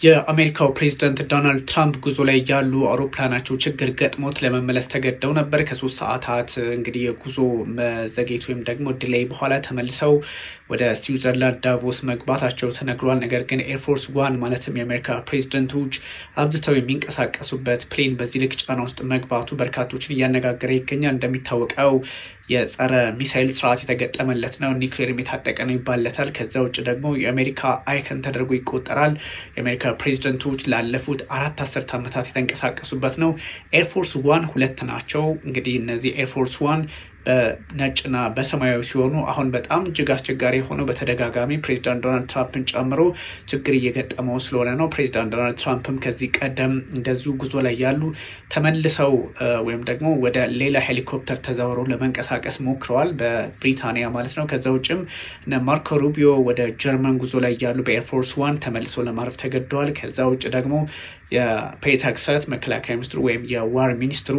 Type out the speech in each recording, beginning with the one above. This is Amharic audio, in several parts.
የአሜሪካው ፕሬዝዳንት ዶናልድ ትራምፕ ጉዞ ላይ ያሉ አውሮፕላናቸው ችግር ገጥሞት ለመመለስ ተገደው ነበር። ከ3 ሰዓታት እንግዲህ የጉዞ መዘግየት ወይም ደግሞ ዲሌይ በኋላ ተመልሰው ወደ ስዊዘርላንድ ዳቮስ መግባታቸው ተነግሯል። ነገር ግን ኤርፎርስ ዋን ማለትም የአሜሪካ ፕሬዝዳንቶች አብዝተው የሚንቀሳቀሱበት ፕሌን በዚህ ልክ ጫና ውስጥ መግባቱ በርካቶችን እያነጋገረ ይገኛል። እንደሚታወቀው የጸረ ሚሳይል ስርዓት የተገጠመለት ነው፣ ኒውክሌር የታጠቀ ነው ይባለታል። ከዛ ውጭ ደግሞ የአሜሪካ አይከን ተደርጎ ይቆጠራል። የአሜሪካ ፕሬዚደንቶች ላለፉት 4 አስርት ዓመታት የተንቀሳቀሱበት ነው። ኤርፎርስ ዋን 2 ናቸው። እንግዲህ እነዚህ ኤርፎርስ ዋን በነጭና በሰማያዊ ሲሆኑ አሁን በጣም እጅግ አስቸጋሪ የሆነው በተደጋጋሚ ፕሬዚዳንት ዶናልድ ትራምፕን ጨምሮ ችግር እየገጠመው ስለሆነ ነው። ፕሬዚዳንት ዶናልድ ትራምፕም ከዚህ ቀደም እንደዚሁ ጉዞ ላይ ያሉ ተመልሰው ወይም ደግሞ ወደ ሌላ ሄሊኮፕተር ተዛውረው ለመንቀሳቀስ ሞክረዋል፣ በብሪታንያ ማለት ነው። ከዛ ውጭም እነ ማርኮ ሩቢዮ ወደ ጀርመን ጉዞ ላይ ያሉ በኤርፎርስ ዋን ተመልሰው ለማረፍ ተገደዋል። ከዛ ውጭ ደግሞ የፔታክሰት መከላከያ ሚኒስትሩ ወይም የዋር ሚኒስትሩ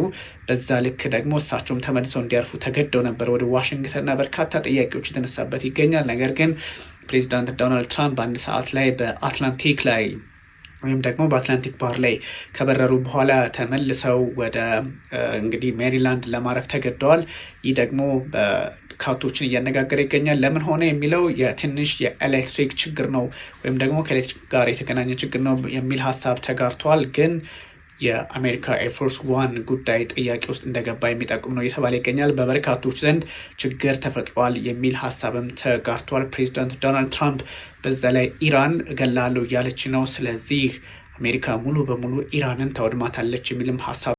በዛ ልክ ደግሞ እሳቸውም ተመልሰው እንዲያርፉ ተገደው ነበር ወደ ዋሽንግተንና በርካታ ጥያቄዎች የተነሳበት ይገኛል። ነገር ግን ፕሬዚዳንት ዶናልድ ትራምፕ በአንድ ሰዓት ላይ በአትላንቲክ ላይ ወይም ደግሞ በአትላንቲክ ባህር ላይ ከበረሩ በኋላ ተመልሰው ወደ እንግዲህ ሜሪላንድ ለማረፍ ተገደዋል። ይህ ደግሞ በርካቶችን እያነጋገረ ይገኛል። ለምን ሆነ የሚለው የትንሽ የኤሌክትሪክ ችግር ነው ወይም ደግሞ ከኤሌክትሪክ ጋር የተገናኘ ችግር ነው የሚል ሀሳብ ተጋርቷል። ግን የአሜሪካ ኤርፎርስ ዋን ጉዳይ ጥያቄ ውስጥ እንደገባ የሚጠቁም ነው እየተባለ ይገኛል። በበርካቶች ዘንድ ችግር ተፈጥሯል የሚል ሀሳብም ተጋርቷል። ፕሬዚዳንት ዶናልድ ትራምፕ በዛ ላይ ኢራን እገላለሁ እያለች ነው። ስለዚህ አሜሪካ ሙሉ በሙሉ ኢራንን ታወድማታለች የሚልም ሀሳብ